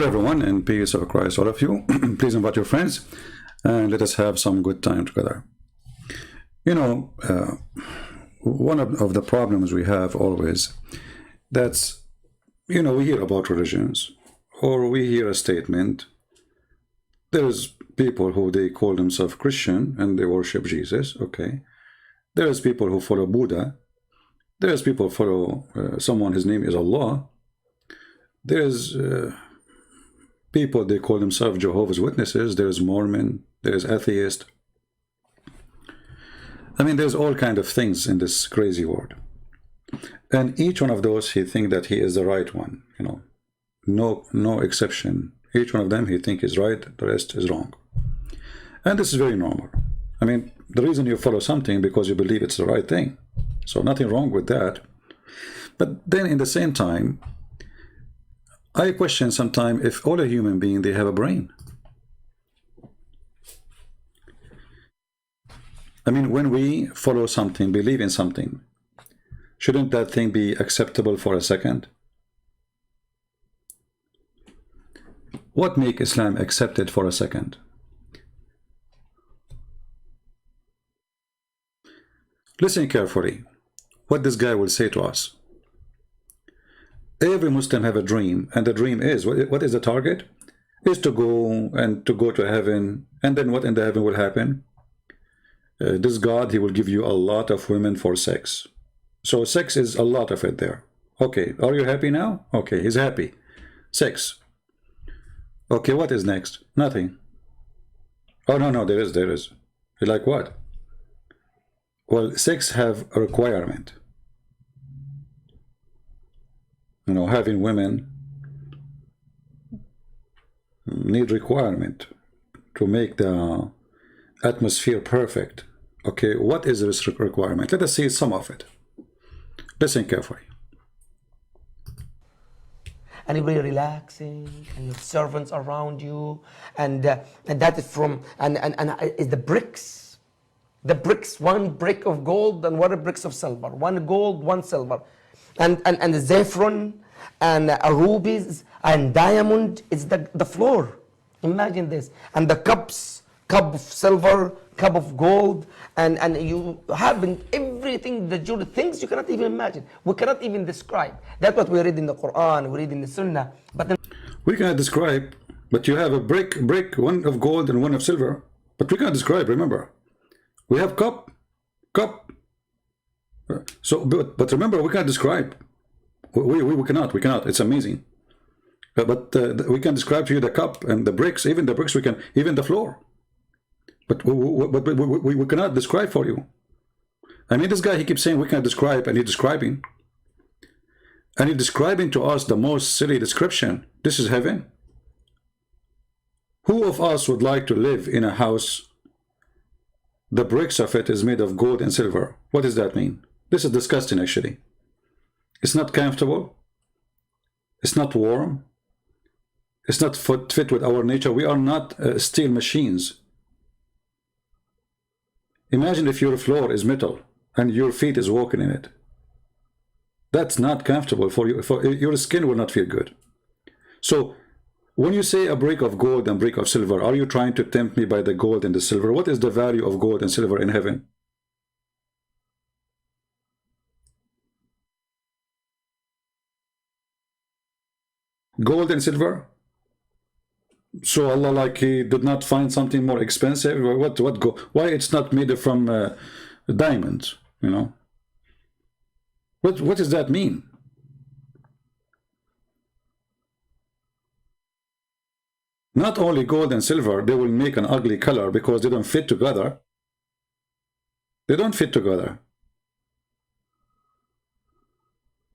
Hello everyone, and peace of Christ, all of you. Please invite your friends and let us have some good time together. You know, one of the problems we have always, that's, you know, we hear about religions or we hear a statement. There's people who they call themselves Christian and they worship Jesus, okay. There's people who follow Buddha. There's people who follow someone, his name is Allah. There's people, they call themselves Jehovah's Witnesses. There's Mormon, there's atheist. I mean, there's all kind of things in this crazy world. And each one of those, he think that he is the right one, you know. No exception. Each one of them, he think is right, the rest is wrong. And this is very normal. I mean, the reason you follow something because you believe it's the right thing. So nothing wrong with that. But then in the same time, I question sometimes if all a human being, they have a brain. I mean, when we follow something, believe in something, shouldn't that thing be acceptable for a second? What make Islam accepted for a second? Listen carefully what this guy will say to us. Every Muslim have a dream, and the dream is, what is the target? Is to go to heaven, and then what in the heaven will happen? This God, he will give you a lot of women for sex. So sex is a lot of it there. Okay, are you happy now? Okay, he's happy. Sex. Okay, what is next? Nothing. Oh, no, there is. You like what? Well, sex have a requirement. You know, having women need requirement to make the atmosphere perfect. Okay, what is this requirement? Let us see some of it. Listen carefully. And you're very relaxing, and your servants around you, and that is from and is the bricks, one brick of gold and one bricks of silver, one gold, one silver. And the saffron and rubies and diamond is the floor. Imagine this. And the cups, cup of silver, cup of gold, and you have everything, the jewelry, things you cannot even imagine. We cannot even describe. That's what we read in the Quran, we read in the Sunnah. But then we cannot describe, but you have a brick, one of gold and one of silver. But we cannot describe, remember. We have cup. So, but remember, we can't describe. We cannot. It's amazing. But we can describe to you the cup and the bricks, even the bricks. We can, even the floor. But we cannot describe for you. I mean, this guy, he keeps saying we can't describe, and he's describing. And he's describing to us the most silly description. This is heaven. Who of us would like to live in a house? The bricks of it is made of gold and silver. What does that mean? This is disgusting, actually. It's not comfortable. It's not warm. It's not fit with our nature. We are not steel machines. Imagine if your floor is metal and your feet is walking in it. That's not comfortable for you. Your skin will not feel good. So, when you say a brick of gold and brick of silver, are you trying to tempt me by the gold and the silver? What is the value of gold and silver in heaven? Gold and silver? So Allah, like, he did not find something more expensive? Why it's not made from diamonds, you know? What does that mean? Not only gold and silver, they will make an ugly color because they don't fit together. They don't fit together.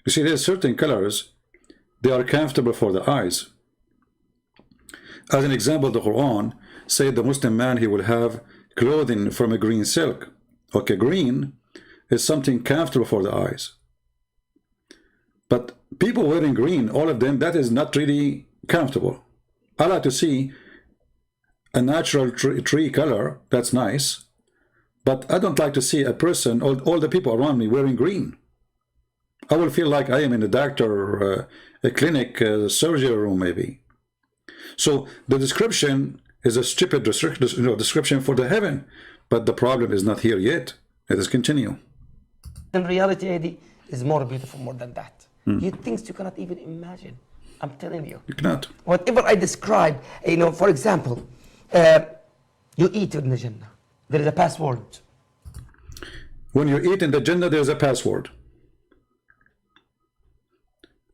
You see, there's certain colors, they are comfortable for the eyes. As an example, the Quran said the Muslim man, he will have clothing from a green silk. Okay, green is something comfortable for the eyes. But people wearing green, all of them, that is not really comfortable. I like to see a natural tree color, that's nice, but I don't like to see a person, all the people around me wearing green. I will feel like I am in a doctor, a clinic, surgery room maybe. So the description is a stupid description for the heaven, but the problem is not here yet. Let us continue. In reality, Eddie, is more beautiful more than that. You things you cannot even imagine. I'm telling you. You cannot. Whatever I describe, for example, you eat in the Jannah. There is a password. When you eat in the Jannah, there is a password.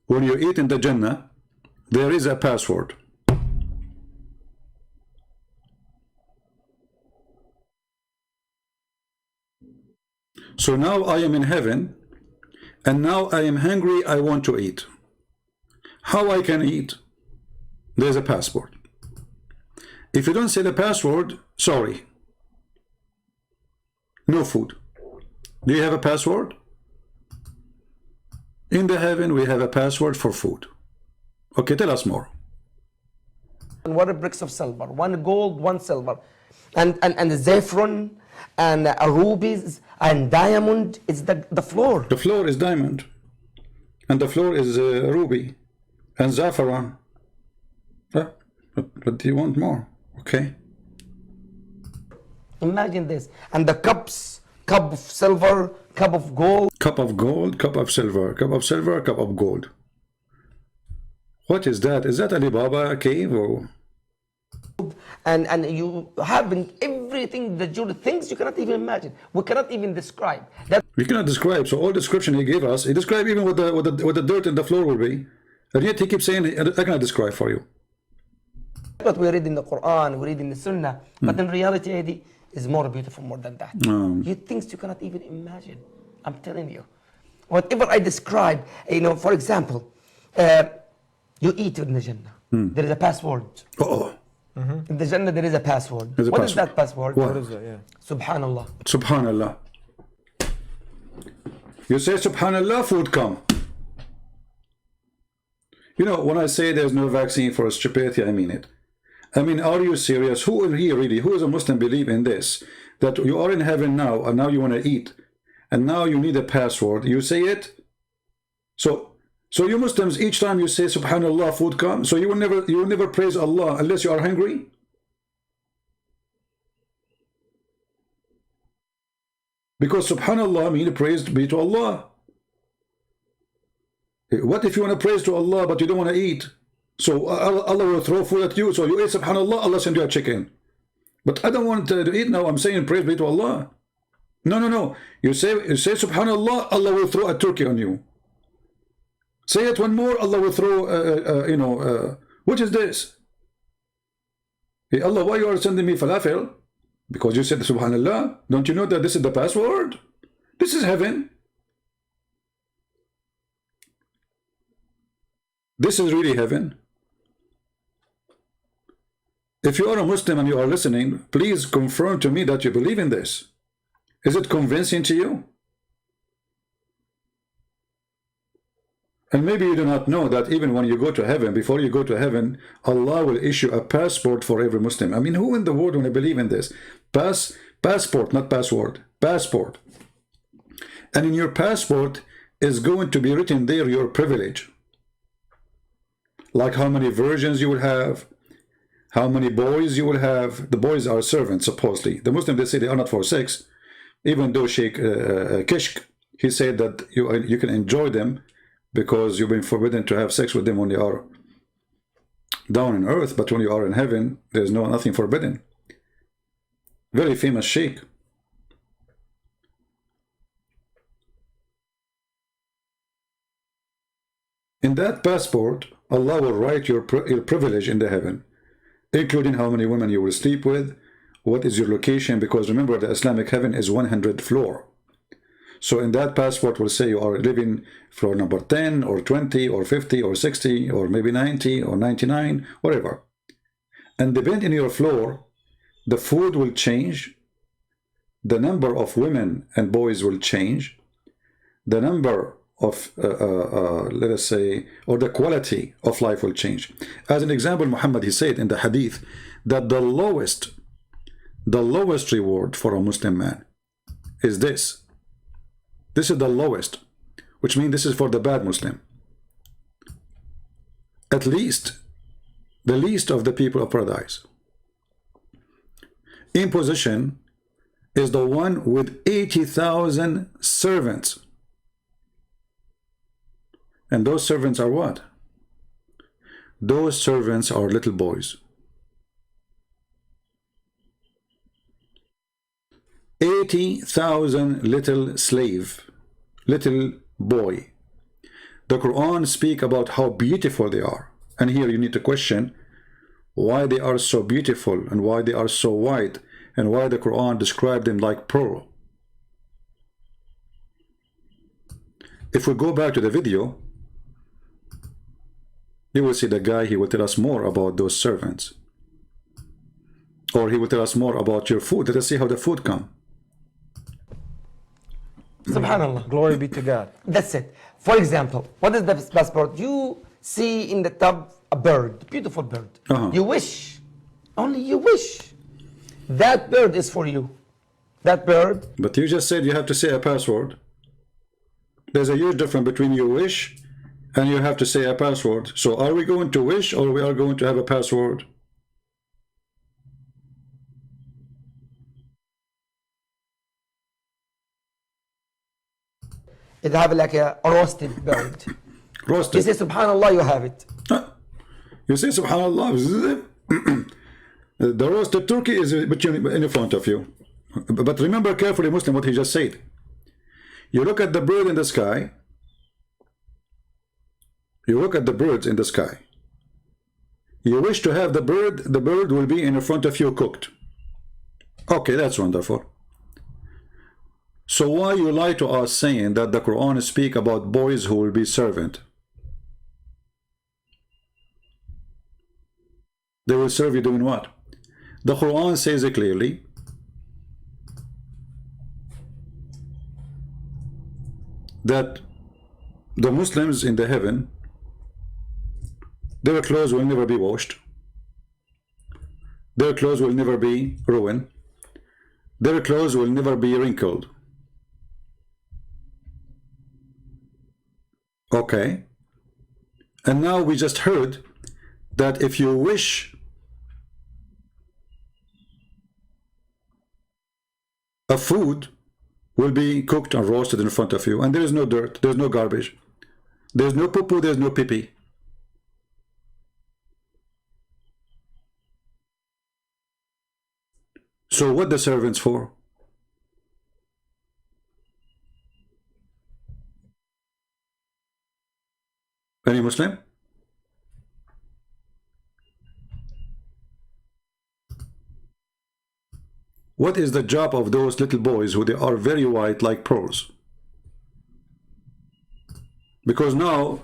When you eat in the Jannah, there is a password. So now I am in heaven, and now I am hungry, I want to eat. How I can eat? There's a password. If you don't say the password, sorry. No food. Do you have a password? In the heaven, we have a password for food. Okay, tell us more. And what are bricks of silver? One gold, one silver. And the saffron, and rubies, and diamond is the floor. The floor is diamond. And the floor is ruby. And saffron. But do you want more? Okay. Imagine this. And the cups, cup of silver, cup of gold. Cup of gold, cup of silver, cup of silver, cup of gold. What is that? Is that Alibaba cave or? And you have everything, the things you cannot even imagine. We cannot even describe. We cannot describe. So all description he gave us, he described even what the dirt in the floor will be. And yet he keeps saying, I cannot describe for you. What we read in the Quran, we read in the Sunnah, but in reality, Eddie, is more beautiful more than that. You things you cannot even imagine. I'm telling you. Whatever I describe, for example, you eat in the Jannah. There is a password. In the Jannah, there is a password. What is that password? What is that? Yeah. Subhanallah. Subhanallah. You say Subhanallah, food come. When I say there's no vaccine for stupidity, I mean it. I mean, are you serious? Who here really, who is a Muslim believe in this? That you are in heaven now, and now you want to eat, and now you need a password. You say it. So you Muslims, each time you say Subhanallah, food comes. So you will never praise Allah unless you are hungry. Because Subhanallah means praise be to Allah. What if you want to praise to Allah but you don't want to eat? So Allah will throw food at you. So you eat Subhanallah, Allah send you a chicken. But I don't want to eat now. I'm saying praise be to Allah. No. You say Subhanallah, Allah will throw a turkey on you. Say it one more, Allah will throw, what is this? Hey, Allah, why you are sending me falafel? Because you said Subhanallah. Don't you know that this is the password? This is heaven. This is really heaven. If you are a Muslim and you are listening, please confirm to me that you believe in this. Is it convincing to you? And maybe you do not know that even when you go to heaven, before you go to heaven, Allah will issue a passport for every Muslim. I mean, who in the world will believe in this? Passport, not password. Passport. And in your passport is going to be written there your privilege. Like how many virgins you will have, how many boys you will have. The boys are servants, supposedly. The Muslims, they say they are not for sex. Even though Sheikh Kishk, he said that you can enjoy them because you've been forbidden to have sex with them when you are down on earth, but when you are in heaven, there's nothing forbidden. Very famous sheikh. In that passport, Allah will write your privilege in the heaven, including how many women you will sleep with, what is your location, because remember the Islamic heaven is 100 floor. So in that passport will say you are living floor number 10 or 20 or 50 or 60 or maybe 90 or 99, whatever. And depending on your floor, the food will change, the number of women and boys will change, the number of, let us say, or the quality of life will change. As an example, Muhammad, he said in the hadith that the lowest reward for a Muslim man is this. This is the lowest, which means this is for the bad Muslim. At least the least of the people of paradise. In position is the one with 80,000 servants. And those servants are what? Those servants are little boys. 80,000 little slave, little boy. The Quran speak about how beautiful they are. And here you need to question why they are so beautiful and why they are so white and why the Quran described them like pearl. If we go back to the video, you will see the guy, he will tell us more about those servants. Or he will tell us more about your food. Let us see how the food come. Subhanallah. Glory be to God. That's it. For example, what is the passport? You see in the tub a bird, beautiful bird. You wish, only you wish. That bird is for you. That bird. But you just said you have to say a password. There's a huge difference between you wish and you have to say a password. So are we going to wish or we are going to have a password? It have like a roasted bird. Roasted. You say subhanallah, you have it. You say subhanallah. The roasted turkey is in front of you. But remember carefully, Muslim, what he just said. You look at the bird in the sky. You look at the birds in the sky. You wish to have the bird will be in front of you cooked. Okay, that's wonderful. So why you lie to us saying that the Quran speak about boys who will be servant? They will serve you doing what? The Quran says it clearly. That the Muslims in the heaven, their clothes will never be washed. Their clothes will never be ruined. Their clothes will never be wrinkled. Okay. And now we just heard that if you wish a food will be cooked and roasted in front of you, and there is no dirt, there's no garbage, there's no poo-poo, there's no pee-pee. So what the servants for? Any Muslim? What is the job of those little boys who they are very white like pearls? Because now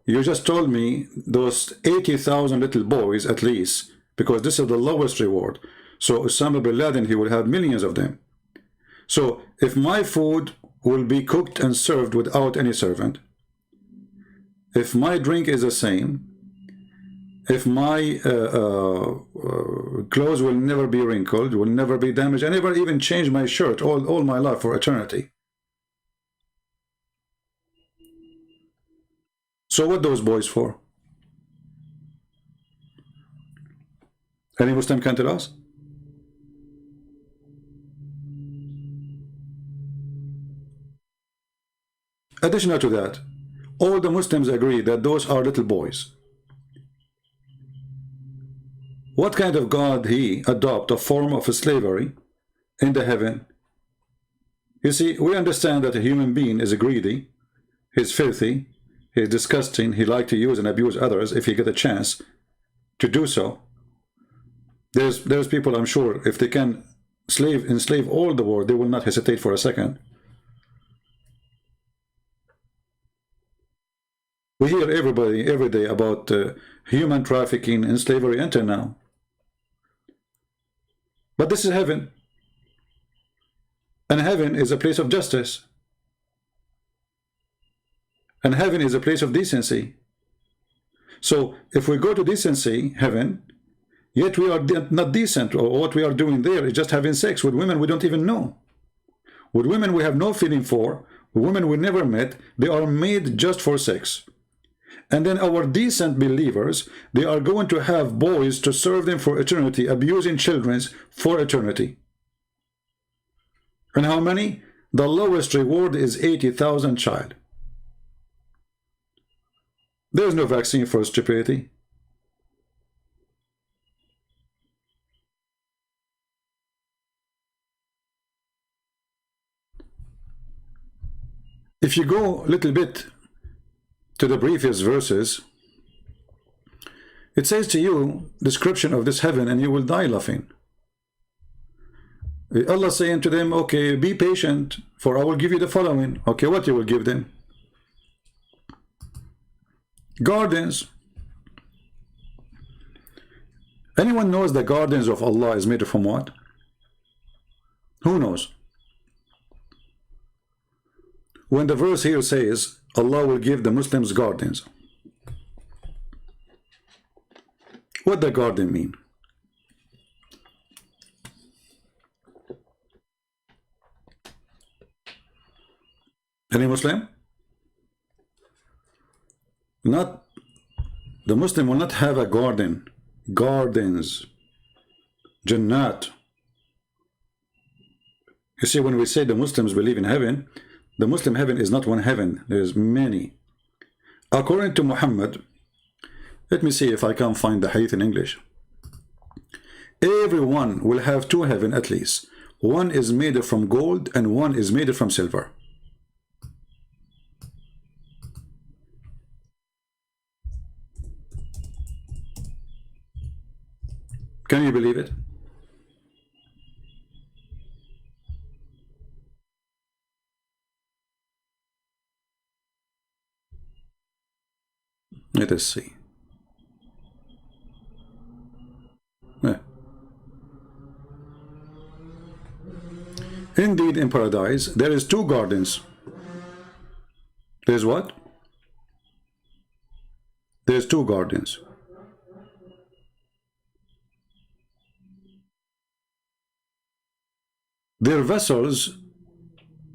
you just told me those 80,000 little boys at least, because this is the lowest reward. So Osama bin Laden, he will have millions of them. So if my food will be cooked and served without any servant, if my drink is the same, if my clothes will never be wrinkled, will never be damaged, I never even change my shirt all my life for eternity. So what those boys for? Any Muslim can tell us? Additional to that, all the Muslims agree that those are little boys. What kind of God he adopt a form of slavery in the heaven? You see, we understand that a human being is greedy, he's filthy, he's disgusting, he like to use and abuse others if he get a chance to do so. There's people, I'm sure, if they can enslave all the world, they will not hesitate for a second. We hear every day about human trafficking and slavery until now. But this is heaven. And heaven is a place of justice. And heaven is a place of decency. So if we go to decency, heaven, yet we are not decent, or what we are doing there is just having sex with women we don't even know. With women we have no feeling for, women we never met, they are made just for sex. And then our decent believers, they are going to have boys to serve them for eternity, abusing children for eternity. And how many? The lowest reward is 80,000 child. There's no vaccine for stupidity. If you go a little bit to the previous verses, it says to you, description of this heaven, and you will die laughing. Allah saying to them, okay, be patient, for I will give you the following. Okay, what you will give them? Gardens. Anyone knows the gardens of Allah is made from what? Who knows? When the verse here says Allah will give the Muslims gardens, what does garden mean? Any Muslim? Not, the Muslim will not have a garden. Gardens. Jannat. You see, when we say the Muslims believe in heaven, the Muslim heaven is not one heaven. There's many. According to Muhammad, let me see if I can find the hadith in English. Everyone will have two heaven at least. One is made from gold and one is made from silver. Can you believe it? Let us see. Yeah. Indeed, in paradise, there is two gardens. There's what? There's two gardens. Their vessels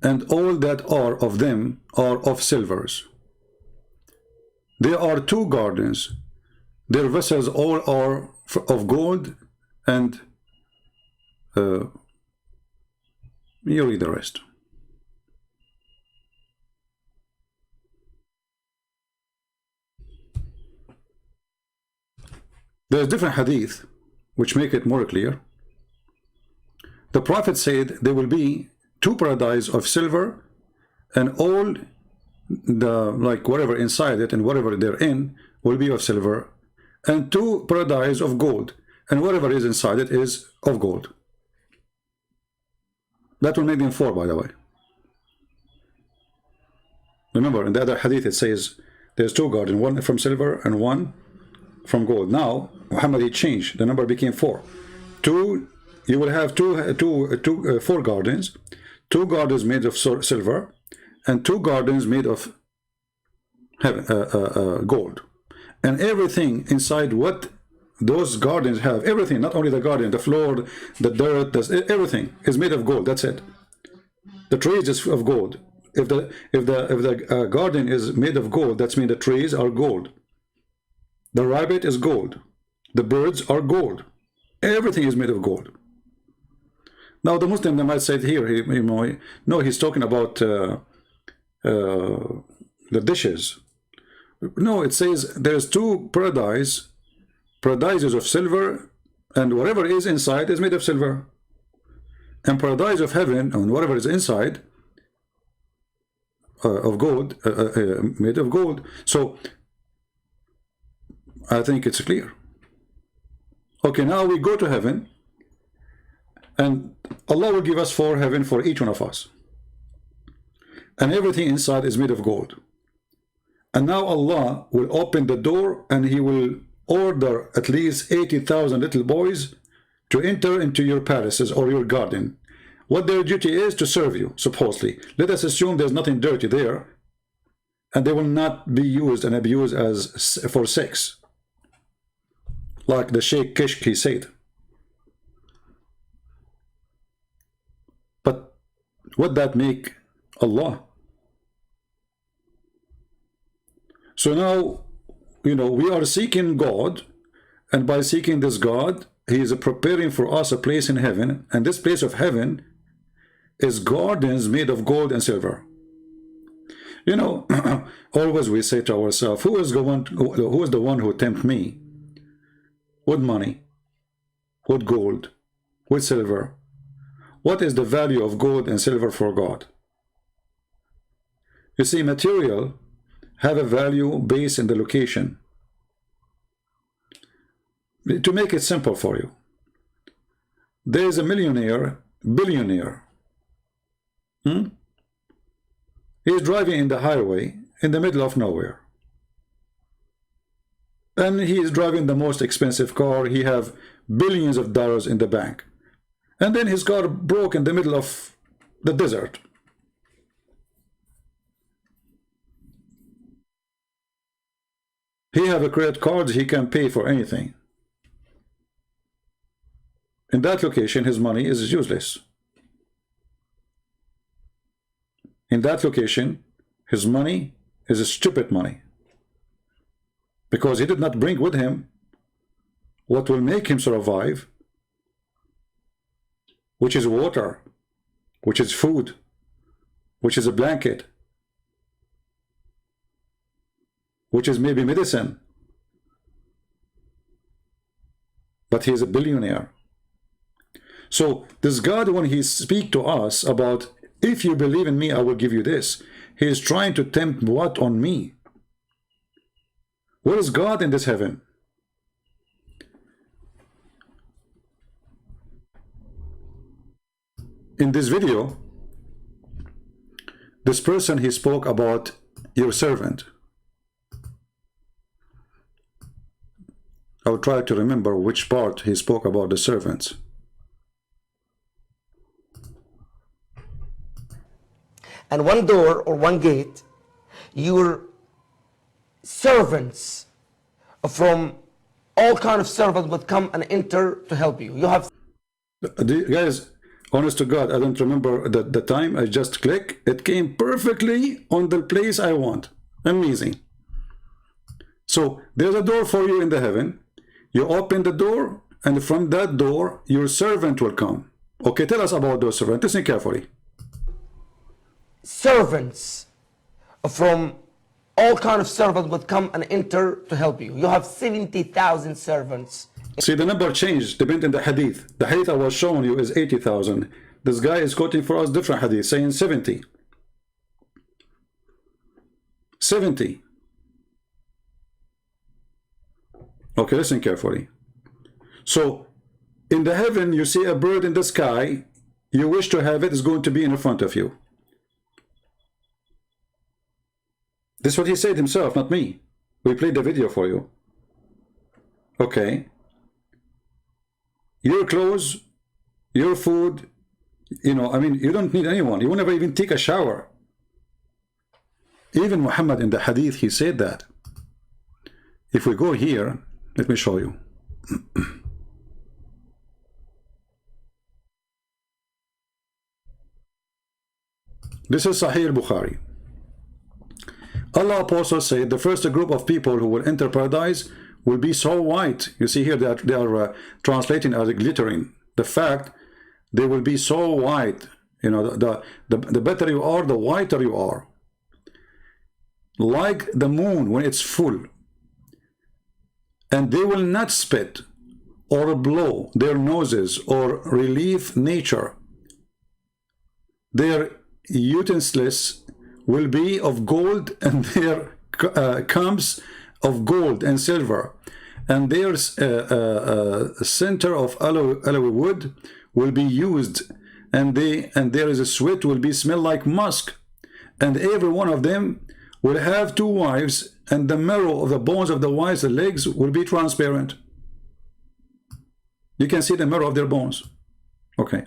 and all that are of them are of silvers. There are two gardens. Their vessels all are of gold, and you read the rest. There's different hadith which make it more clear. The Prophet said there will be two paradise of silver, and all the, like, whatever inside it and whatever they're in will be of silver, and two paradise of gold, and whatever is inside it is of gold. That will make them four, by the way. Remember, in the other hadith it says there's two gardens, one from silver and one from gold. Now Muhammad, he changed, the number became four. Two, you will have four gardens, two gardens made of silver, and two gardens made of gold. And everything inside what those gardens have, everything, not only the garden, the floor, the dirt, everything is made of gold. That's it. The trees is of gold. If the garden is made of gold, that's mean the trees are gold. The rabbit is gold. The birds are gold. Everything is made of gold. Now the Muslim, they might say here, no, he's talking about the dishes. No, it says there's two paradises of silver, and whatever is inside is made of silver. And paradise of heaven, and whatever is inside of gold, made of gold. So I think it's clear. Okay, now we go to heaven, and Allah will give us four heaven for each one of us, and everything inside is made of gold. And now Allah will open the door, and He will order at least 80,000 little boys to enter into your palaces or your garden. What their duty is to serve you, supposedly. Let us assume there's nothing dirty there, and they will not be used and abused as for sex, like the Sheikh Kishk, he said. But what that make Allah? So now we are seeking God, and by seeking this God, he is preparing for us a place in heaven, and this place of heaven is gardens made of gold and silver. Always we say to ourselves, who is the one who tempt me with money, with gold, with silver? What is the value of gold and silver for God? You see, material have a value based in the location. To make it simple for you, there is a millionaire, billionaire. He's driving in the highway in the middle of nowhere. And he is driving the most expensive car. He have billions of dollars in the bank. And then his car broke in the middle of the desert. He have a credit card, he can pay for anything. In that location, his money is useless. In that location, his money is a stupid money. Because he did not bring with him what will make him survive, which is water, which is food, which is a blanket, which is maybe medicine. But he is a billionaire. So this God, when he speaks to us about, if you believe in me, I will give you this, he is trying to tempt what on me? What is God in this heaven? In this video, this person, he spoke about your servant. I'll try to remember which part he spoke about the servants. And one door or one gate, your servants from all kind of servants would come and enter to help you. You have... Guys, honest to God, I don't remember the time. I just click. It came perfectly on the place I want. Amazing. So there's a door for you in the heaven. You open the door, and from that door, your servant will come. Okay, tell us about those servants. Listen carefully. Servants from all kind of servants would come and enter to help you. You have 70,000 servants. See, the number changed depending on the hadith. The hadith I was showing you is 80,000. This guy is quoting for us different hadith, saying 70. 70. Okay, listen carefully. So, in the heaven, you see a bird in the sky. You wish to have it, it's going to be in front of you. This is what he said himself, not me. We played the video for you. Okay. Your clothes, your food, you don't need anyone. You will never even take a shower. Even Muhammad in the hadith, he said that. If we go here, let me show you. This is Sahih al-Bukhari. Allah Apostle said the first group of people who will enter paradise will be so white. You see here they are translating as glittering. The fact they will be so white. The better you are, the whiter you are. Like the moon when it's full. And they will not spit or blow their noses or relieve nature. Their utensils will be of gold, and their cups of gold and silver, and their center of aloe wood will be used, and there is a sweat will be smell like musk, and every one of them will have 2 wives, and the marrow of the bones of the wives, the legs, will be transparent. You can see the marrow of their bones. Okay.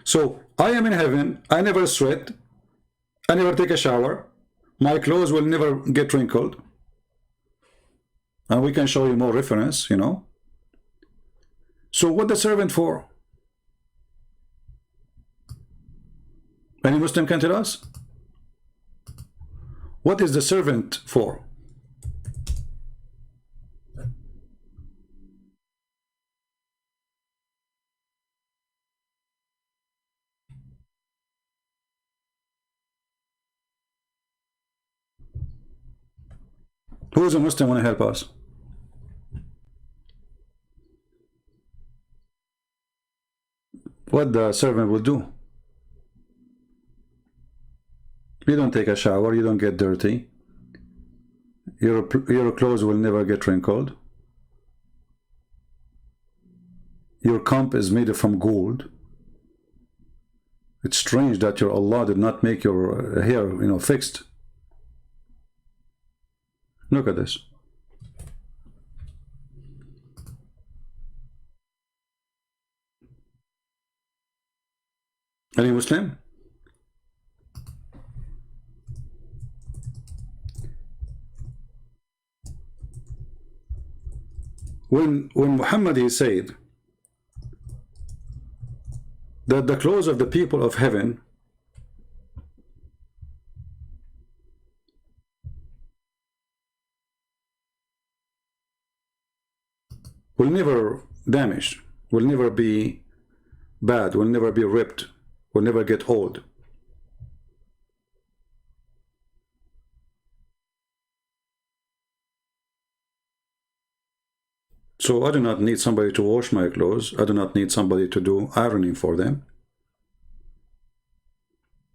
So I am in heaven. I never sweat. I never take a shower. My clothes will never get wrinkled. And we can show you more reference, So what the servant for? Any Muslim can tell us? What is the servant for? Who is a Muslim want to help us? What the servant will do? You don't take a shower, you don't get dirty, your clothes will never get wrinkled, your comb is made from gold. It's strange that your Allah did not make your hair, fixed. Look at this. Any Muslim? When Muhammad he said that the clothes of the people of heaven will never damage, will never be bad, will never be ripped, will never get old. So I do not need somebody to wash my clothes. I do not need somebody to do ironing for them.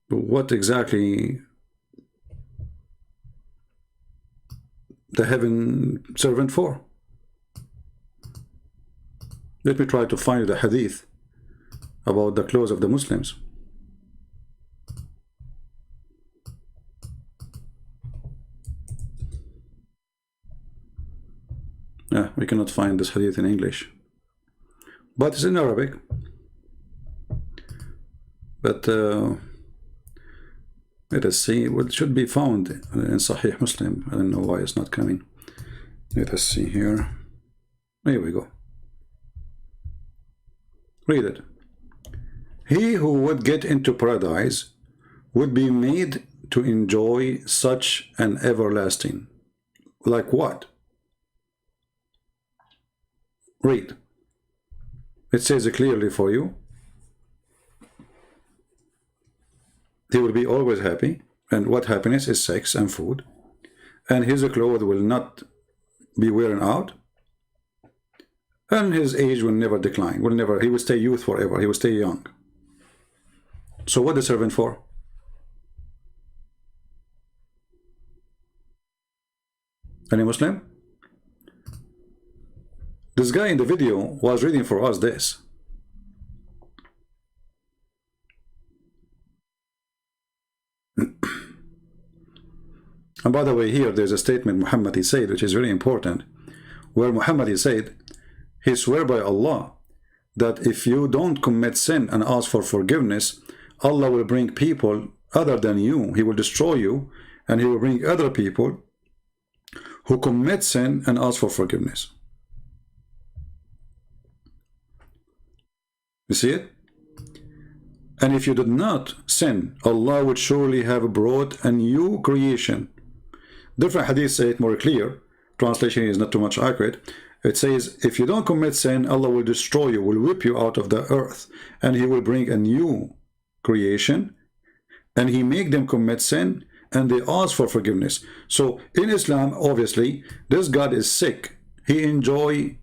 What exactly the heaven servant for? Let me try to find the hadith about the clothes of the Muslims. Yeah, we cannot find this hadith in English, but it's in Arabic. But let us see. Well, it should be found in Sahih Muslim. I don't know why it's not coming. Let us see here. Here we go. Read it. He who would get into paradise would be made to enjoy such an everlasting. Like what? Read. It says it clearly for you. He will be always happy. And what happiness is? Sex and food. And his clothes will not be wearing out. And his age will never decline. He will stay youth forever. He will stay young. So what is the servant for? Any Muslim? This guy in the video was reading for us this. And by the way, here there's a statement Muhammad he said, which is very important, where Muhammad he said, he swear by Allah that if you don't commit sin and ask for forgiveness, Allah will bring people other than you. He will destroy you, and he will bring other people who commit sin and ask for forgiveness. You see it? And if you did not sin, Allah would surely have brought a new creation. Different hadiths say it more clear. Translation is not too much accurate. It says, if you don't commit sin, Allah will destroy you, will whip you out of the earth, and he will bring a new creation, and he make them commit sin, and they ask for forgiveness. So in Islam, obviously, this God is sick. He enjoy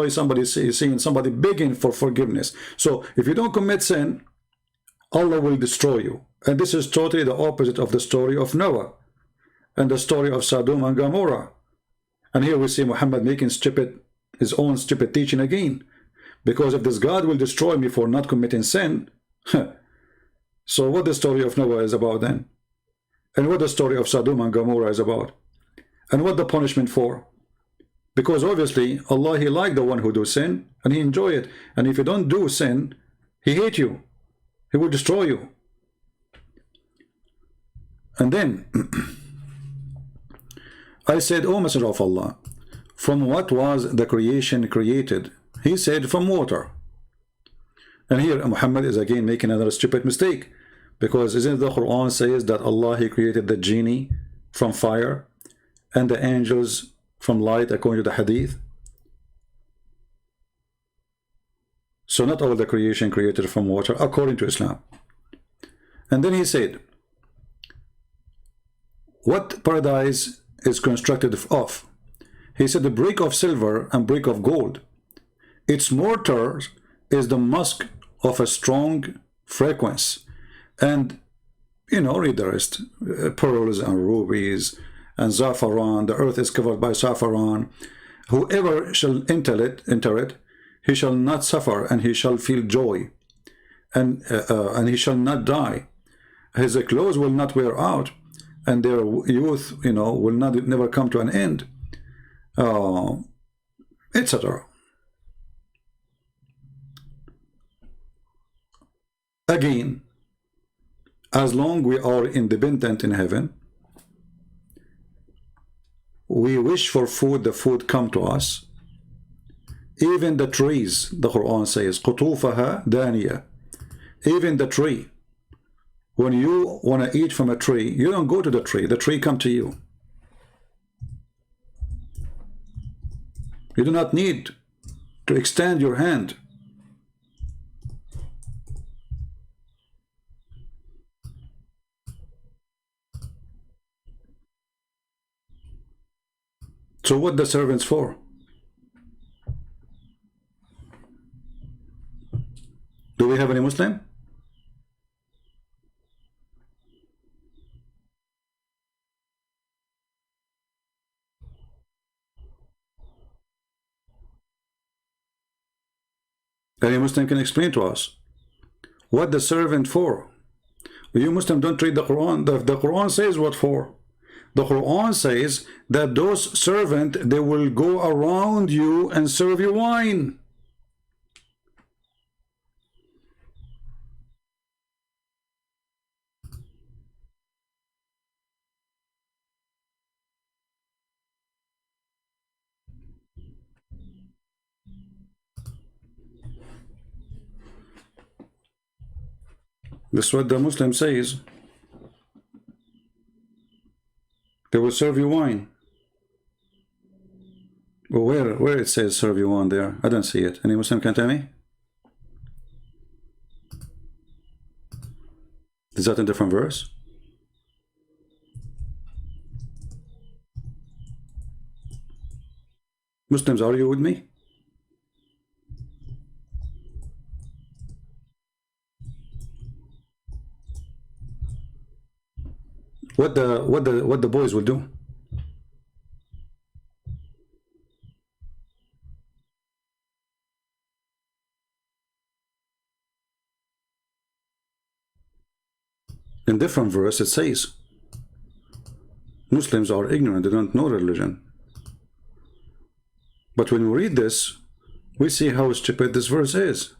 somebody seeing somebody begging for forgiveness. So if you don't commit sin, Allah will destroy you. And this is totally the opposite of the story of Noah and the story of Sodom and Gomorrah. And here we see Muhammad making his own stupid teaching again. Because if this God will destroy me for not committing sin, so what the story of Noah is about then? And what the story of Sodom and Gomorrah is about? And what the punishment for? Because obviously Allah, he like the one who do sin, and he enjoy it. And if you don't do sin, he hate you. He will destroy you. And then I said, O Messenger of Allah, from what was the creation created? He said, from water. And here Muhammad is again making another stupid mistake. Because isn't the Quran says that Allah, He created the genie from fire and the angels from light, according to the hadith? So not all the creation created from water, according to Islam. And then he said, what paradise is constructed of? He said, the brick of silver and brick of gold. Its mortar is the musk of a strong fragrance. And, you know, read the rest. Pearls and rubies and saffron. The earth is covered by saffron. Whoever shall enter it, he shall not suffer, and he shall feel joy, and he shall not die. His clothes will not wear out, and their youth, you know, will never come to an end, etc. Again, as long we are independent in heaven, we wish for food, the food come to us. Even the trees, the Quran says, قُطُوفَهَا دَانِيَةٌ. Even the tree, when you want to eat from a tree, you don't go to the tree come to you. You do not need to extend your hand. So what the servants for? Do we have any Muslim? Any Muslim can explain to us what the servant for? You Muslim don't read the Quran. The Quran says what for. The Quran says that those servants, they will go around you and serve you wine. That's what the Muslim says. They will serve you wine. Well, where it says serve you wine there? I don't see it. Any Muslim can tell me? Is that a different verse? Muslims, are you with me? What the boys will do? In different verse it says Muslims are ignorant, they don't know religion. But when we read this, we see how stupid this verse is.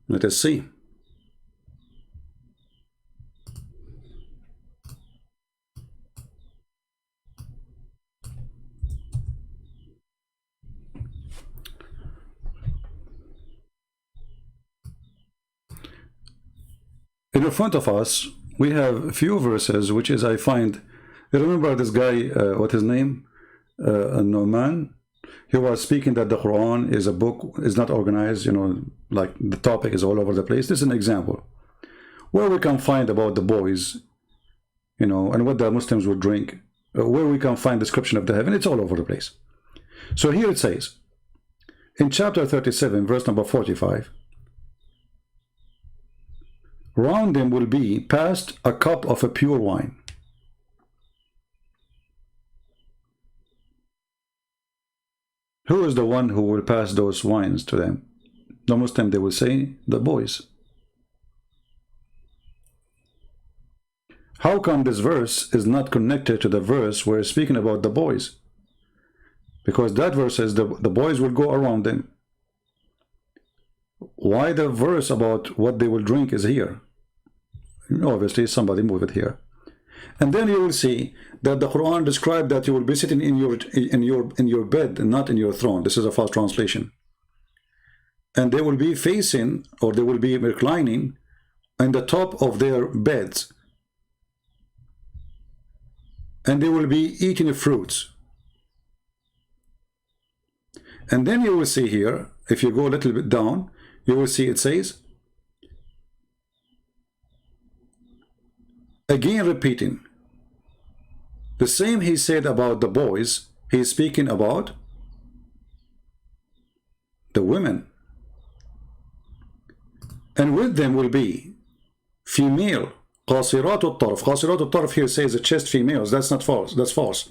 Let us see. In the front of us, we have a few verses, which is, I find, you remember this guy, what his name? Noman. He was speaking that the Quran is a book, is not organized, you know, like the topic is all over the place. This is an example where we can find about the boys, you know, and what the Muslims would drink, where we can find description of the heaven. It's all over the place. So here it says, in chapter 37, verse number 45, round them will be passed a cup of a pure wine. Who is the one who will pass those wines to them? The Muslim, they will say, the boys. How come this verse is not connected to the verse where it's speaking about the boys? Because that verse says the boys will go around them. Why the verse about what they will drink is here? Obviously, somebody move it here. And then you will see that the Quran described that you will be sitting in your bed and not in your throne. This is a false translation. And they will be facing, or they will be reclining on the top of their beds. And they will be eating fruits. And then you will see here, if you go a little bit down, you will see it says, again repeating, the same he said about the boys, he is speaking about the women. And with them will be female, قاصرات الطرف. قاصرات الطرف here says the chest females. That's not false. That's false.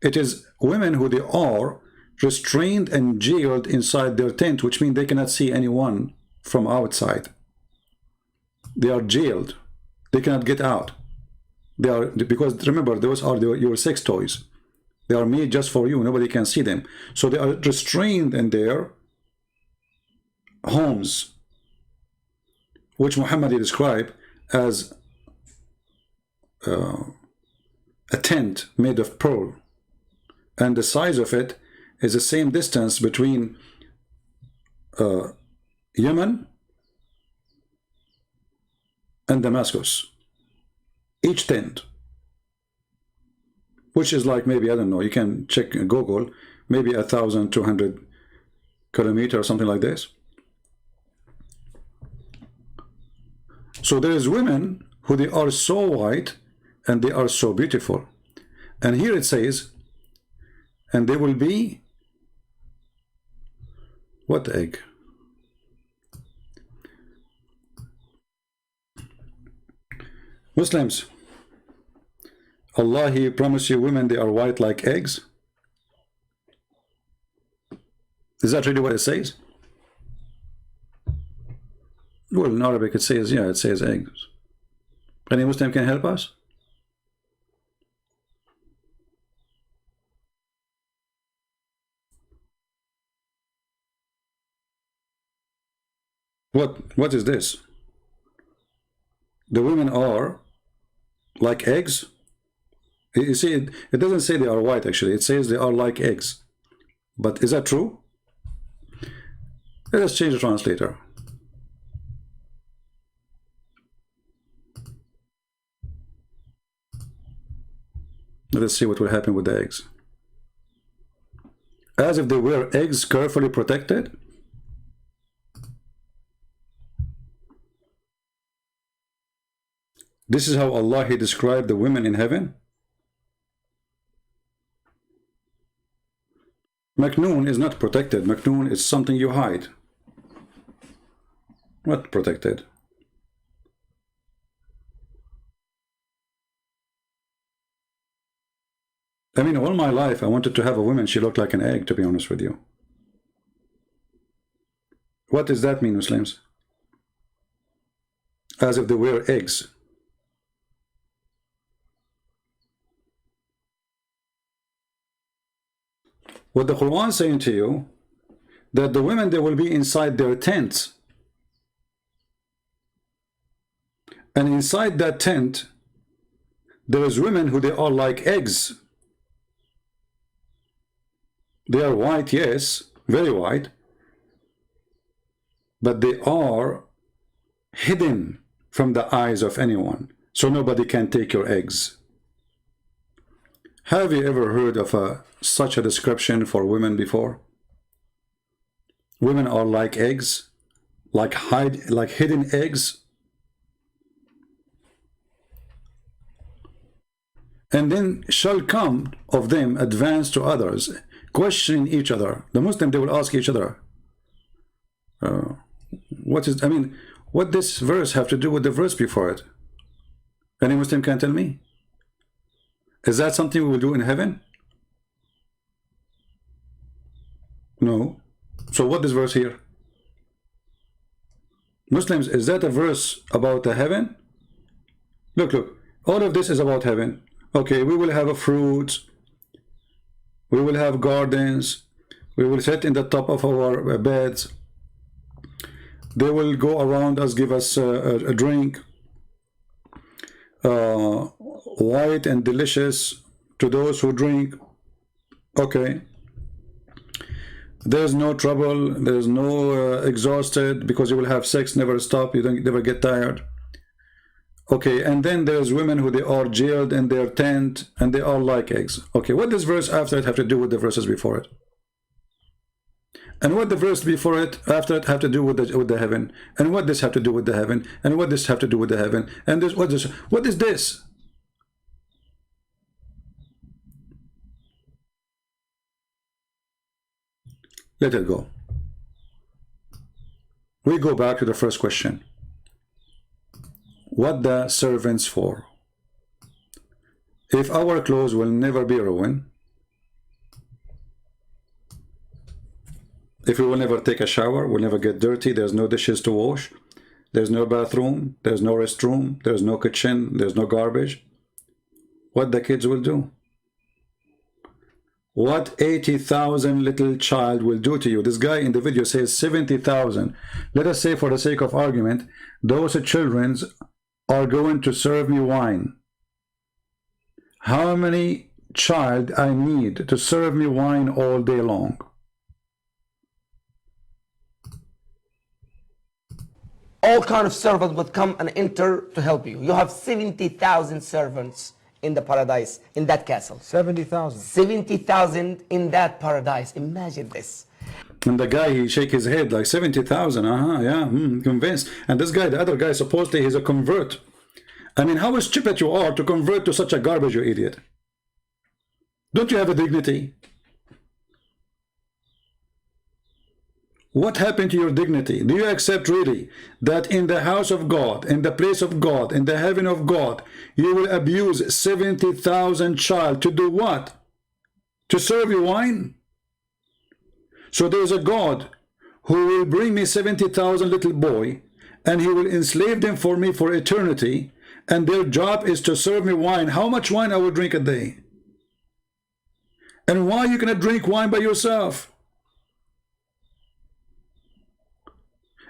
It is women who they are restrained and jailed inside their tent, which means they cannot see anyone from outside. They are jailed. They cannot get out. They are, because remember, those are your sex toys. They are made just for you. Nobody can see them. So they are restrained in their homes, which Muhammad described as a tent made of pearl. And the size of it is the same distance between Yemen and Damascus. Each tent, which is like maybe, I don't know, you can check Google, maybe 1,200 kilometers or something like this. So there is women who they are so white and they are so beautiful. And here it says, and they will be, what egg? Muslims, Allah, He promised you women, they are white like eggs. Is that really what it says? Well, in Arabic it says, yeah, it says eggs. Any Muslim can help us? What is this? The women are like eggs? You see, it doesn't say they are white actually. It says they are like eggs. But is that true? Let us change the translator. Let us see what will happen with the eggs. As if they were eggs carefully protected. This is how Allah, He described the women in heaven. Maknoon is not protected. Maknoon is something you hide. Not protected. I mean, all my life I wanted to have a woman, she looked like an egg, to be honest with you. What does that mean, Muslims? As if they were eggs. What the Quran is saying to you, that the women, they will be inside their tents. And inside that tent, there is women who they are like eggs. They are white, yes, very white, but they are hidden from the eyes of anyone, so nobody can take your eggs. Have you ever heard of such a description for women before? Women are like eggs, like hidden eggs. And then shall come of them advance to others, questioning each other. The Muslim, they will ask each other, what this verse have to do with the verse before it? Any Muslim can tell me? Is that something we will do in heaven? No. So what is verse here? Muslims, is that a verse about the heaven? Look, all of this is about heaven. Okay, we will have a fruit, we will have gardens, we will sit in the top of our beds, they will go around us, give us a drink, white and delicious to those who drink. Okay. There's no trouble, there's no exhausted, because you will have sex, never stop, you don't never get tired. Okay, and then there's women who they are jailed in their tent and they are like eggs. Okay, what does verse after it have to do with the verses before it? And what the verse before it, after it, have to do with the heaven? And what this have to do with the heaven? And what this have to do with the heaven? And this, what is this? Let it go. We go back to the first question. What the servants for? If our clothes will never be ruined, if we will never take a shower, we'll never get dirty, there's no dishes to wash, there's no bathroom, there's no restroom, there's no kitchen, there's no garbage, what the kids will do? What 80,000 little child will do to you? This guy in the video says 70,000. Let us say, for the sake of argument, those children are going to serve me wine. How many child I need to serve me wine all day long? All kind of servants would come and enter to help you. You have 70,000 servants in the paradise, in that castle. 70,000. 70,000 in that paradise. Imagine this. And the guy, he shake his head like 70,000. Yeah, convinced. And this guy, the other guy, supposedly he's a convert. I mean, how stupid you are to convert to such a garbage, you idiot. Don't you have a dignity? What happened to your dignity? Do you accept really that in the house of God, in the place of God, in the heaven of God, you will abuse 70,000 child to do what? To serve you wine? So there's a God who will bring me 70,000 little boy, and he will enslave them for me for eternity, and their job is to serve me wine. How much wine I will drink a day? And why you cannot drink wine by yourself?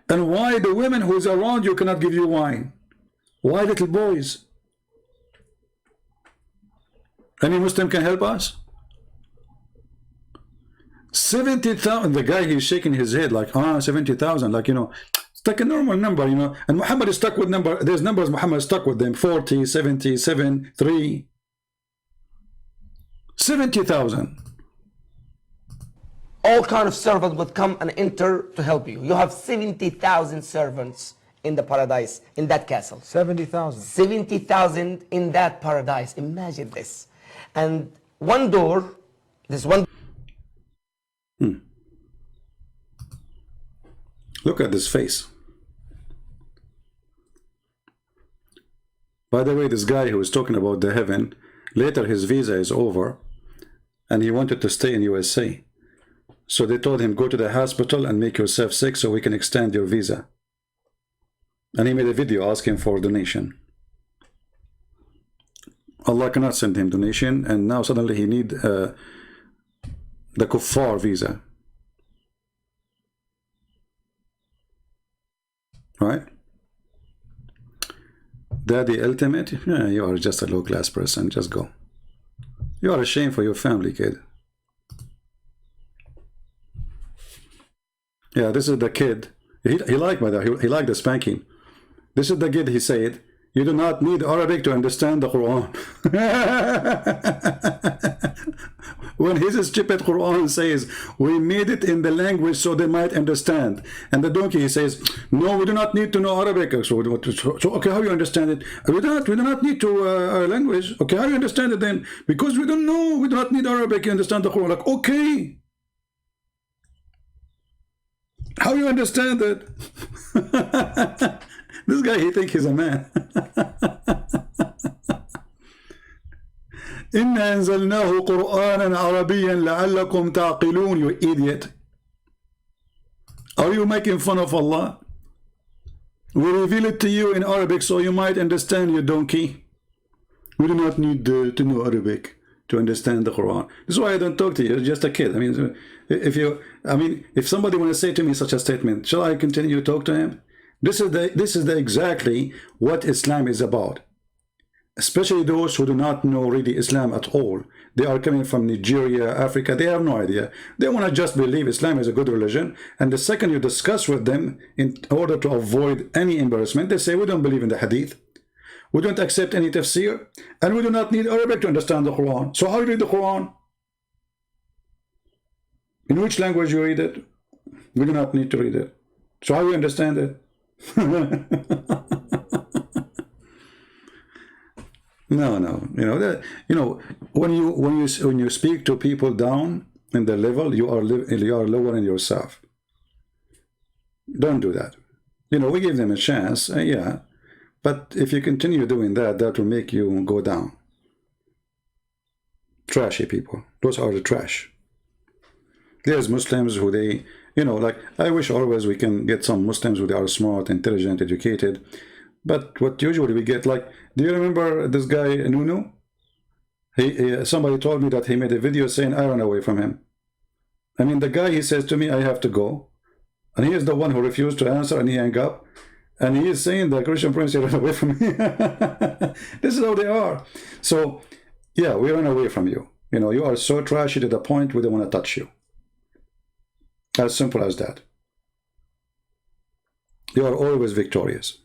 And why the women who is around you cannot give you wine? Why little boys? Any Muslim can help us? 70,000. The guy, he's shaking his head like, 70,000, like, you know, it's like a normal number, you know. And Muhammad is stuck with number. There's numbers Muhammad is stuck with them: 40, 70, 7, 3. 70,000. All kind of servants would come and enter to help you. You have 70,000 servants in the paradise, in that castle. 70,000. 70,000 in that paradise. Imagine this. And one door, this one. Look at this face. By the way, this guy who was talking about the heaven, later his visa is over, and he wanted to stay in USA. So they told him, go to the hospital and make yourself sick so we can extend your visa. And he made a video asking for donation. Allah cannot send him donation, and now suddenly he need the kuffar visa. Right? Daddy ultimate? Yeah, you are just a low-class person. Just go. You are ashamed for your family, kid. Yeah, this is the kid. He liked by that. He liked the spanking. This is the kid. He said, "You do not need Arabic to understand the Quran." When his stupid Quran says, "We made it in the language so they might understand," and the donkey, he says, "No, we do not need to know Arabic." So okay, how you understand it? We do not need to language. Okay, how you understand it then? Because we don't know. We do not need Arabic. You understand the Quran? Like, okay. How you understand it? This guy, he think he's a man. إِنَّا أَنزَلْنَاهُ قُرْآنًا عَرَبِيًّا لَعَلَّكُمْ تَعْقِلُونَ. You idiot. Are you making fun of Allah? We reveal it to you in Arabic so you might understand, you donkey. We do not need to know Arabic to understand the Quran. This is why I don't talk to you. You're just a kid. I mean, if somebody want to say to me such a statement, shall I continue to talk to him? This is the exactly what Islam is about. especially those who do not know really Islam at all. They are coming from Nigeria, Africa. They have no idea. They want to just believe Islam is a good religion. And the second you discuss with them in order to avoid any embarrassment, they say, we don't believe in the hadith. We don't accept any tafsir. And we do not need Arabic to understand the Quran. So how do you read the Quran? In which language you read it? We do not need to read it. So how do you understand it? No. When you speak to people down in the level, you are lowering yourself. Don't do that. We give them a chance, yeah. But if you continue doing that, that will make you go down. Trashy people. Those are the trash. There's Muslims who they, like, I wish always we can get some Muslims who they are smart, intelligent, educated. But what usually we get, like, do you remember this guy, Nunu? Somebody told me that he made a video saying I ran away from him. I mean, the guy, he says to me, I have to go. And he is the one who refused to answer and he hung up. And he is saying the Christian prince ran away from me. This is how they are. So, yeah, we ran away from you. You are so trashy to the point we don't want to touch you. As simple as that. You are always victorious.